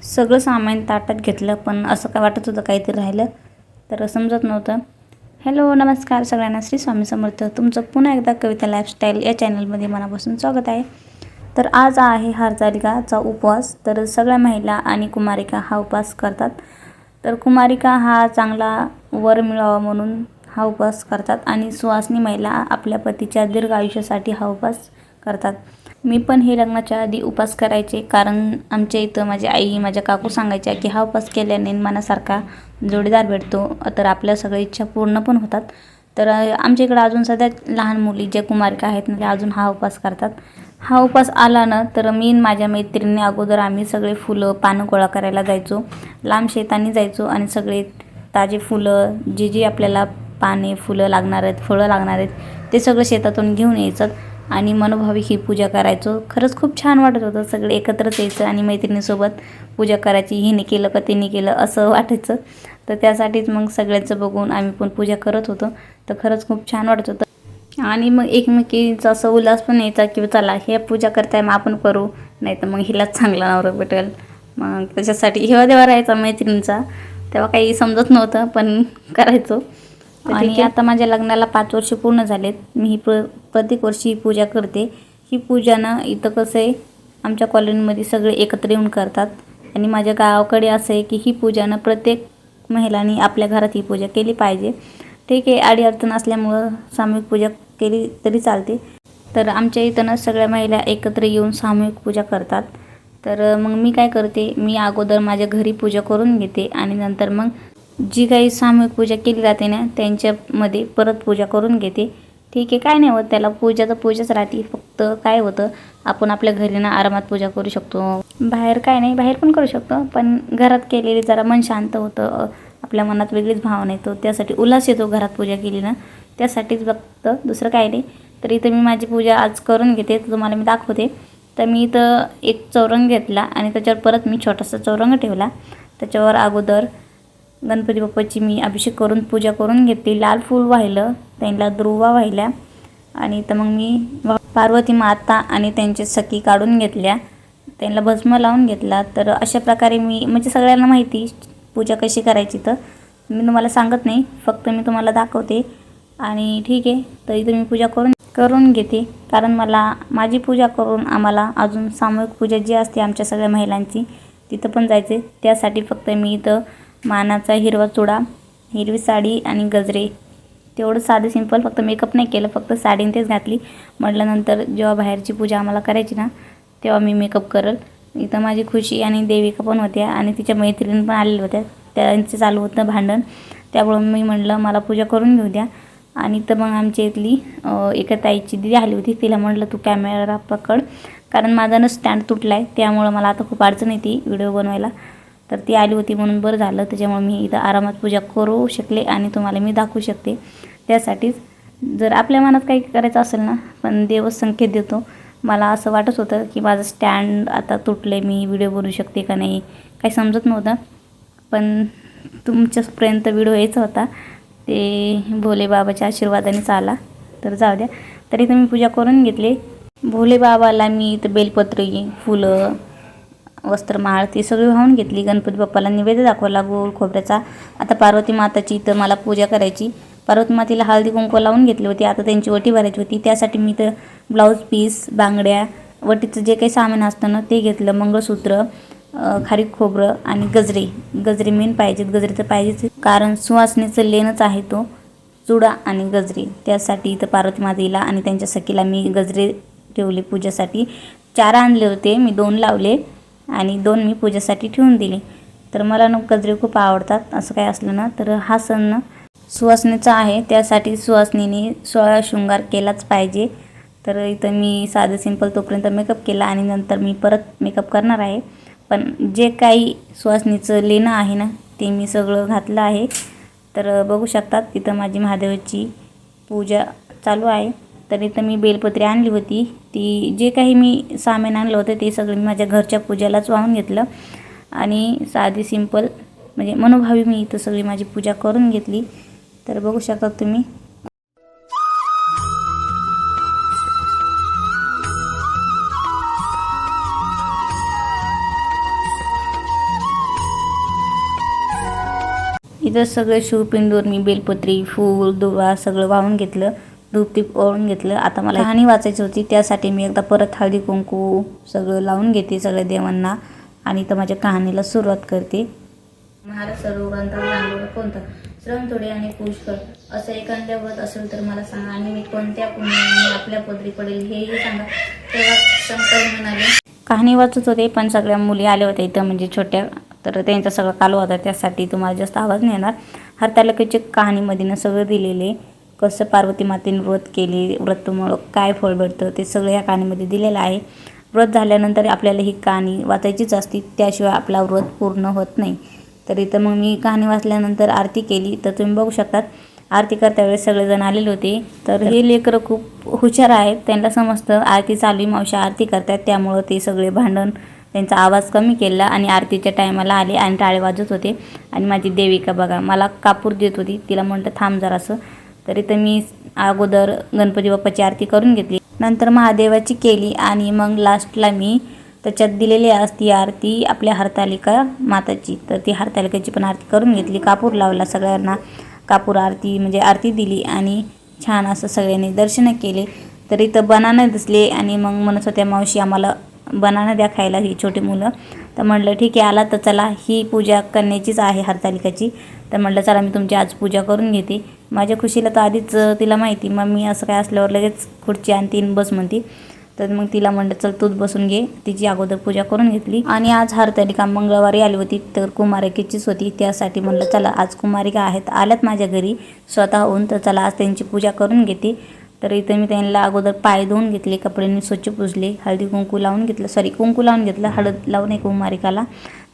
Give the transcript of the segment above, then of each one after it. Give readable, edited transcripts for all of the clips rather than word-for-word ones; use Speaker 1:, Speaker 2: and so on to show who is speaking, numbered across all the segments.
Speaker 1: सगळं सामान ताटात घेतलं, पण असं काय वाटत होतं काहीतरी राहिलं, तर समजत नव्हतं. हॅलो नमस्कार सगळ्यांना, श्री स्वामी समर्थ. तुमचं पुन्हा एकदा कविता लाईफस्टाईल या चॅनलमध्ये मनापासून स्वागत आहे. तर आज आहे हरतालिकाचा उपवास. तर सगळ्या महिला आणि कुमारिका हा उपवास करतात. तर कुमारिका हा चांगला वर मिळावा म्हणून हा उपवास करतात आणि सुवासिनी महिला आपल्या पतीच्या दीर्घ आयुष्यासाठी हा उपवास करतात. मी पण हे लग्नाच्या आधी उपवास करायचे, कारण आमच्या इथं माझी आई माझ्या काकू सांगायच्या की हा उपवास केल्याने मनासारखा जोडीदार भेटतो, तर आपल्या सगळ्या इच्छा पूर्ण पण होतात. तर आमच्या इकडं अजून सध्या लहान मुली ज्या कुमारिका आहेत ना, त्या अजून हा उपवास करतात. हा उपवास आला ना, तर मी माझ्या मैत्रिणी अगोदर आम्ही सगळे फुलं पानं गोळा करायला जायचो. लांब शेतांनी जायचो आणि सगळे ताजे फुलं जे जे आपल्याला पाने फुलं लागणार आहेत, फळं लागणार आहेत, ते सगळं शेतातून घेऊन यायचं आणि मनोभावी ही पूजा करायचो. खरंच खूप छान वाटत होतं. सगळे एकत्रच यायचं आणि मैत्रिणीसोबत पूजा करायची. हिने केलं का तिने केलं असं वाटायचं. तर त्यासाठीच मग सगळ्यांचं बघून आम्ही पण पूजा करत होतो. तर खरंच खूप छान वाटत होतं. आणि मग एकमेकीचा असं उल्हास पण यायचा की चला हे पूजा करताय मग आपण करू, नाही तर मग हिलाच चांगला नवरा भेटेल. मग त्याच्यासाठी हेवा देवा राहायचा मैत्रिणींचा. तेव्हा काही समजत नव्हतं, पण करायचो. आणि आता माझ्या लग्नाला 5 वर्ष पूर्ण झालेत. मी ही प्रत्येक वर्षी ही पूजा करते. ही पूजा ना इथं कसं आहे, आमच्या कॉलनीमध्ये सगळे एकत्र येऊन करतात. आणि माझ्या गावाकडे असं आहे की ही पूजा ना प्रत्येक महिलांनी आपल्या घरात ही पूजा केली पाहिजे. ठीक आहे, अडीअडचण असल्यामुळं सामूहिक पूजा केली तरी चालते. तर आमच्या इथं ना सगळ्या महिला एकत्र येऊन सामूहिक पूजा करतात. तर मग मी काय करते, मी अगोदर माझ्या घरी पूजा करून घेते आणि नंतर मग जी काही सामूहिक पूजा केली जाते ना, त्यांच्यामध्ये परत पूजा करून घेते. ठीक आहे, काय नाही होत त्याला, पूजा तर पूजाच राहते. फक्त काय होतं, आपण आपल्या घरी ना आरामात पूजा करू शकतो. बाहेर काय नाही, बाहेर पण करू शकतो, पण घरात केलेली जरा मन शांत होतं. आपल्या मनात वेगळीच भावना येतो, त्यासाठी उल्हास येतो घरात पूजा केली ना, त्यासाठीच फक्त, दुसरं काय नाही. तर इथं मी माझी पूजा आज करून घेते, तर तुम्हाला मी दाखवते. तर मी इथं एक चौरंग घेतला आणि त्याच्यावर परत मी छोटासा चौरंग ठेवला. त्याच्यावर अगोदर गणपती बाप्पाची मी अभिषेक करून पूजा करून घेतली. लाल फूल वाहिलं, त्यांना दुर्वा वाहिल्या आणि तर मग मी पार्वती माता आणि त्यांचे सखी काढून घेतल्या, त्यांना भस्म लावून घेतला. तर अशा प्रकारे मी, म्हणजे सगळ्यांना माहिती पूजा कशी करायची, तर मी तुम्हाला सांगत नाही, फक्त मी तुम्हाला दाखवते. आणि ठीक आहे, तर इथं मी पूजा करून घेते, कारण मला माझी पूजा करून आम्हाला अजून सामूहिक पूजा जी असते आमच्या सगळ्या महिलांची, तिथं पण जायचे. त्यासाठी फक्त मी इथं मानाचा हिरवा चुडा, हिरवी साडी आणि गजरे, तेवढं साधं सिंपल, फक्त मेकअप नाही केलं, फक्त साडीने तेच घातली. म्हटलं नंतर जेव्हा बाहेरची पूजा आम्हाला करायची ना, तेव्हा मी मेकअप करेल. इथं माझी खुशी आणि देविका पण होत्या आणि तिच्या मैत्रिणी पण आलेल्या होत्या. त्यांचं चालू होतं भांडण, त्यामुळं मी म्हटलं मला पूजा करून घेऊ द्या. आणि तर मग आमच्या इथली एका ताईची दिदी आली होती, तिला म्हटलं तू कॅमेरा पकड, कारण माझा ना स्टँड तुटला आहे, त्यामुळं मला आता खूप अडचण येते व्हिडिओ बनवायला. तर ती आली होती म्हणून बरं झालं, त्याच्यामुळे मी इथं आरामात पूजा करू शकले आणि तुम्हाला मी दाखवू शकते. त्यासाठीच जर आपल्या मनात काही करायचं असेल ना, पण देवच संकेत देतो. मला असं वाटत होतं की माझं स्टँड आता तुटले, मी व्हिडिओ बनवू शकते का नाही, काही समजत नव्हतं, पण तुमच्यापर्यंत व्हिडिओ यायचा होता, ते भोले बाबाच्या आशीर्वादानेच आला. तर जाऊ द्या. तरी तर मी पूजा करून घेतली. भोले बाबाला मी इथं बेलपत्री, फुलं, वस्त्रमाळ ती सगळी वाहून घेतली. गणपती बाप्पाला नैवेद्य दाखवला गोड खोबऱ्याचा. आता पार्वती माताची इथं मला पूजा करायची. पार्वती मातेला हळदी कुंकू लावून घेतली होती, आता त्यांची वटी भरायची होती. त्यासाठी मी इथं ब्लाऊज पीस, बांगड्या, वटीचं जे काही सामान असतं ना ते घेतलं. मंगळसूत्र, खारीक खोबरं आणि गजरे मेन पाहिजेत, गजरे तर पाहिजेच, कारण सुवासनीचं लेणच आहे तो चुडा आणि गजरे. त्यासाठी इथं पार्वती मातेला आणि त्यांच्या सखीला मी गजरे ठेवले पूजेसाठी. 4 आणले होते, मी 2 लावले आणि 2 मी पूजेसाठी ठेवून दिले. तर मला ना गजरे खूप आवडतात, असं काय असलं ना. तर हा सण ना सुवासिनीचा आहे, त्यासाठी सुवासिनीने 16 शृंगार केलाच पाहिजे. तर इथं मी साधं सिंपल तोपर्यंत मेकअप केला आणि नंतर मी परत मेकअप करणार आहे. पण जे काही सुवासिनीचं लेणं आहे ना, ते मी सगळं घातलं आहे. तर बघू शकतात तिथं माझी महादेवाची पूजा चालू आहे. तर इथं मी बेलपत्री आणली होती, ती जे काही मी सामान आणलं होतं ते सगळं मी माझ्या घरच्या पूजेलाच वाहून घेतलं आणि साधी सिंपल, म्हणजे मनोभावी मी इथं सगळी माझी पूजा करून घेतली. तर बघू शकता तुम्ही. इथं सगळं शिवपिंडूर मी बेलपत्री, फूल, दुवा सगळं वाहून घेतलं, धूपदीप ओळून घेतलं. आता मला कहाणी वाचायची होती, त्यासाठी मी एकदा परत हळदी कुंकू सगळं लावून घेते सगळ्या देवांना आणि तर माझ्या कहाणीला सुरुवात करते. महाराज सर्व ग्रंथाला सांगलेलं कोणतं? श्रम थोडे आणि पुष्कळ असं एखाद्या व्रत असेल तर मला सांगा आणि मी कोणत्या पुण्याने आपल्या पदरी पडेल हेही सांगा. तेव्हा शंकर म्हणाले. कहाणी वाचत होते पण सगळ्या मुली आल्या होत्या इथं म्हणजे छोट्या, तर त्यांचा सगळं कालवा होता, त्यासाठी तुम्हाला जास्त आवाज नाही येणार. हरतालिकेची कहाणीमध्ये सगळं दिलेले, कसं पार्वती मातेने व्रत केले, व्रतामुळं काय फळ भेटतं ते सगळं या कहाणीमध्ये दिलेलं आहे. व्रत झाल्यानंतर आपल्याला ही कहाणी वाचायचीच असते, त्याशिवाय आपला व्रत पूर्ण होत नाही. तर इथं मग मी कहाणी वाचल्यानंतर आरती केली. तर तुम्ही बघू शकतात आरती करता वेळेस सगळेजण आलेले होते. तर हे लेकरं खूप हुशार आहेत, त्यांना समजतं आरती चालू आहे, मावशी आरती करतात, त्यामुळं ते सगळे भांडण त्यांचा आवाज कमी केला आणि आरतीच्या टायमाला आले आणि टाळे वाजत होते. आणि माझी देविका बघा मला कापूर देत होती, तिला म्हटलं थांब जरासं. तर इथं मी अगोदर गणपती बाप्पाची आरती करून घेतली, नंतर महादेवाची केली आणि मग लास्टला मी त्याच्यात दिलेली असती आरती आपल्या हरतालिका माताची. तर ती हरतालिकाची पण आरती करून घेतली, कापूर लावला, सगळ्यांना कापूर आरती म्हणजे आरती दिली आणि छान असं सगळ्यांनी दर्शन केले. तर इथं बनाना दिसले आणि मग म्हणत होत्या मावशी आम्हाला बनाना द्या खायला, ही छोटी मुलं. तर म्हटलं ठीक आहे, आला तर चला, ही पूजा करण्याचीच आहे हरतालिकाची. तर म्हटलं चला मी तुमची आज पूजा करून घेते. माझ्या खुशीला तर आधीच तिला माहिती, मम्मी असं काय असल्यावर लगेच खुर्ची आणती बस म्हणती. तर मग तिला म्हटलं चल तूच बसून घे, तिची अगोदर पूजा करून घेतली. आणि आज हरतालिका मंगळवारी आली होती, तर कुमारिकेचीच होती, त्यासाठी म्हटलं चला आज कुमारिका आहेत आल्यात माझ्या घरी स्वतःहून, तर चला आज त्यांची पूजा करून घेते. तर इथं मी त्यांना अगोदर पाय धुवून घेतले, कपड्यांनी स्वच्छ पुसले, हळदी कुंकू लावून घेतलं, कुंकू लावून घेतलं, हळद लावून एक कुमारिकाला,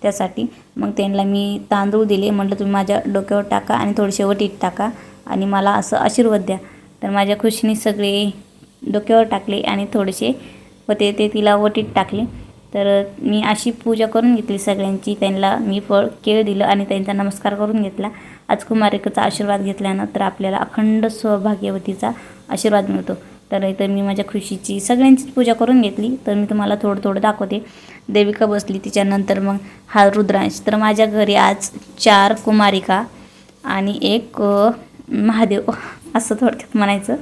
Speaker 1: त्यासाठी मग त्यांना मी तांदूळ दिले. म्हटलं तुम्ही माझ्या डोक्यावर टाका आणि थोडेसे वटीत टाका आणि मला असं आशीर्वाद द्या. तर माझ्या खुशीने सगळे डोक्यावर टाकले आणि थोडेसे होते ते तिला वटीत टाकले. तर मी अशी पूजा करून घेतली सगळ्यांची, त्यांना मी फळ केळ दिलं आणि त्यांचा नमस्कार करून घेतला. आज कुमारिकेचा आशीर्वाद घेतल्यानं तर आपल्याला अखंड सौभाग्यवतीचा आशीर्वाद मिळतो. तर इथं मी माझ्या खुशीची सगळ्यांचीच पूजा करून घेतली. तर मी तुम्हाला थोडं थोडं दाखवते. देविका बसली, तिच्यानंतर मग हा रुद्रांश. तर माझ्या घरी आज 4 कुमारिका आणि 1 महादेव असं थोडक्यात म्हणायचं.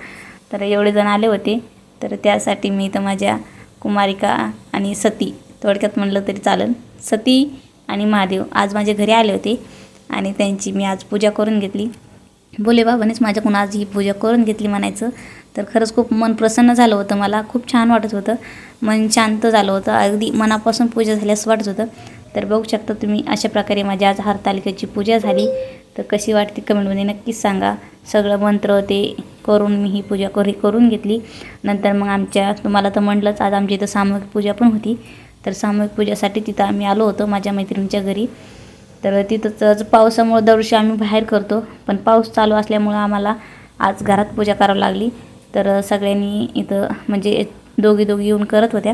Speaker 1: तर एवढे जण आले होते, तर त्यासाठी मी तर माझ्या कुमारिका आणि सती थोडक्यात म्हणलं तरी चालेल, सती आणि महादेव आज माझ्या घरी आले होते आणि त्यांची मी आज पूजा करून घेतली. भोले बाबानेच माझ्याकडून आज ही पूजा करून घेतली म्हणायचं. तर खरंच खूप मन प्रसन्न झालं होतं, मला खूप छान वाटत होतं, मन शांत झालं होतं, अगदी मनापासून पूजा झाली असं वाटत होतं. तर बघू शकता तुम्ही अशा प्रकारे माझ्या आज हरतालिकेची पूजा झाली. तर कशी वाटते कमेंटमध्ये नक्कीच सांगा. सगळं मंत्र ते करून मी ही पूजा करून घेतली. नंतर मग तुम्हाला तर म्हटलंच आज आमच्या इथं सामूहिक पूजा पण होती. तर सामूहिक पूजासाठी तिथं आम्ही आलो होतो माझ्या मैत्रिणीच्या घरी. तर तिथंच पावसामुळं दरवर्षी आम्ही बाहेर करतो, पण पाऊस चालू असल्यामुळं आम्हाला आज घरात पूजा करावी लागली. तर सगळ्यांनी इथं म्हणजे दोघी येऊन करत होत्या,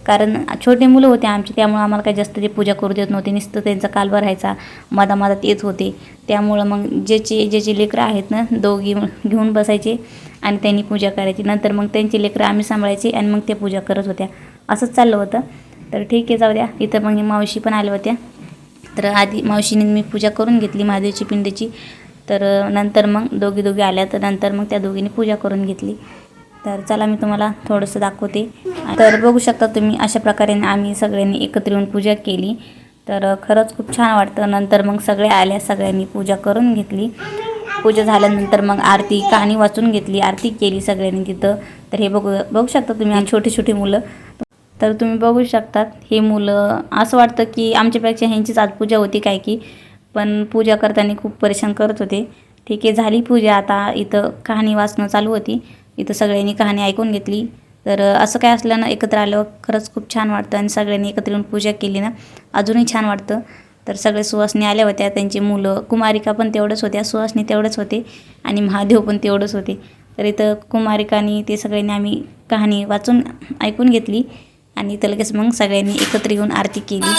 Speaker 1: कारण छोटे मुलं होते आमचे, त्यामुळं आम्हाला काही जास्त ते पूजा करू देत नव्हते, नुसतं त्यांचा कालवा राहायचा, मधात येत होते. त्यामुळं मग ज्याचे लेकरं आहेत ना, दोघी घेऊन बसायचे आणि त्यांनी पूजा करायची. नंतर मग त्यांची लेकरं आम्ही सांभाळायचे आणि मग ते पूजा करत होत्या, असंच चाललं होतं. तर ठीक आहे, जाऊ द्या. इथं मग मावशी पण आल्या होत्या. तर आधी मावशीने मी पूजा करून घेतली महादेवची पिंडीची. तर नंतर मग दोघी आल्या, तर नंतर मग त्या दोघींनी पूजा करून घेतली. तर चला मी तुम्हाला थोडंसं दाखवते. तर बघू शकता तुम्ही अशा प्रकारे आम्ही सगळ्यांनी एकत्र येऊन पूजा केली. तर खरंच खूप छान वाटतं. नंतर मग सगळे आल्या, सगळ्यांनी पूजा करून घेतली. पूजा झाल्यानंतर मग आरती कहाणी वाचून घेतली, आरती केली सगळ्यांनी तिथं. तर हे बघू शकता तुम्ही छोटी मुलं. तर तुम्ही बघू शकतात हे मुलं, असं वाटतं की आमच्यापेक्षा ह्यांचीच आज पूजा होती काय की, पण पूजा करताना खूप परेशान करत होते. ठीक आहे, झाली पूजा. आता इथं कहाणी वाचणं चालू होती, इथं सगळ्यांनी कहाणी ऐकून घेतली. तर असं काय असलं ना, एकत्र आल्यावर खरंच खूप छान वाटतं आणि सगळ्यांनी एकत्र येऊन पूजा केली ना अजूनही छान वाटतं. तर सगळे सुवासिनी आल्या होत्या, त्यांची मुलं, कुमारिका पण तेवढंच होत्या, सुवासिनी तेवढंच होते आणि महादेव पण तेवढंच होते. तर इथं कुमारिकांनी ते सगळ्यांनी आम्ही कहाणी वाचून ऐकून घेतली आणि इथं लगेच मग सगळ्यांनी एकत्र येऊन आरती केली.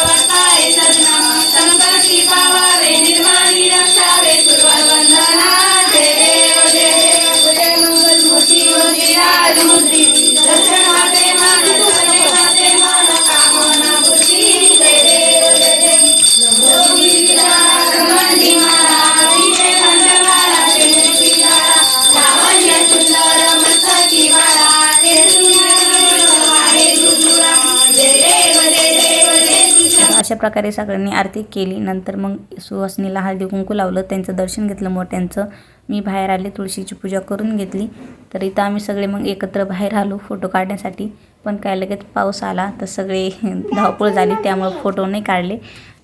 Speaker 1: प्रकारे सगळ्यांनी आरती केली. नंतर मग सुवासिनीला हळदी कुंकू लावलं, त्यांचं दर्शन घेतलं मोठ्यांचं. मी बाहेर आले, तुळशीची पूजा करून घेतली. तर इथं आम्ही सगळे मग एकत्र बाहेर आलो फोटो काढण्यासाठी. पण काय लगेच पाऊस आला तर सगळे धावपळ झाली, त्यामुळे फोटो नाही काढले.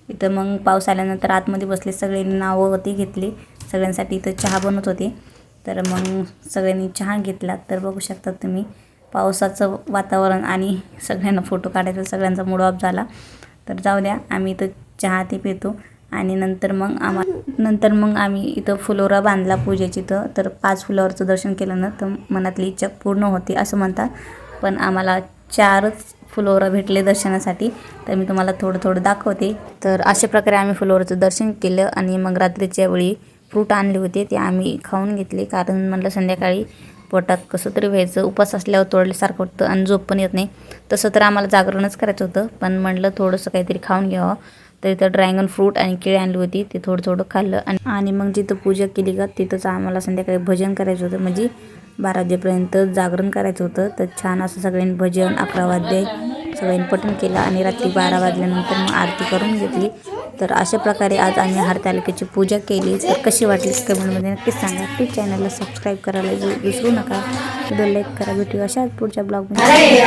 Speaker 1: इथं मग पाऊस आल्यानंतर आतमध्ये बसले, सगळ्यांनी नावं घेतली. सगळ्यांसाठी इथं चहा बनवत होते. तर मग सगळ्यांनी चहा घेतला. तर बघू शकता तुम्ही पावसाचं वातावरण आणि सगळ्यांना फोटो काढायचा सगळ्यांचा मूड ऑफ झाला. तर जाऊ द्या, आम्ही इथं चहा ते पितो. आणि नंतर मग आम्ही इथं फुलोरा बांधला पूजेची. तर 5 फुलावरचं दर्शन केलं ना तर मनातली इच्छा पूर्ण होते असं म्हणतात. पण आम्हाला 4च फुलोरा भेटले दर्शनासाठी. तर मी तुम्हाला थोडं दाखवते. तर अशा प्रकारे आम्ही फुलोराचं दर्शन केलं. आणि मग रात्रीच्या वेळी फ्रूट आणले होते ते आम्ही खाऊन घेतले, कारण म्हटलं संध्याकाळी पोटात कसं तरी व्हायचं, उपास असल्यावर तोडल्यासारखं वाटतं आणि झोप पण येत नाही. तसं तर आम्हाला जागरणच करायचं होतं, पण म्हटलं थोडंसं काहीतरी खाऊन घ्यावं. तर इथं ड्रॅगन फ्रूट आणि केळी आणली होती, ते थोडं खाल्लं. आणि मग जिथं पूजा केली का तिथंच आम्हाला संध्याकाळी भजन करायचं होतं, म्हणजे 12 वाजेपर्यंत जागरण करायचं होतं. तर छान असं सगळ्यांनी भजन 11 वाद्य सगळ्यांनी पठण केलं आणि रात्री 12 वाजल्यानंतर मग आरती करून घेतली. तर अशा प्रकारे आज आम्ही हरतालिकेची पूजा केली. तर कशी वाटली कमेंटमध्ये नक्कीच सांगा. प्लीज चॅनलला सबस्क्राईब करायला विसरू नका. व्हिडिओ लाईक करा. भेटूया अशाच पुढच्या ब्लॉगमध्ये.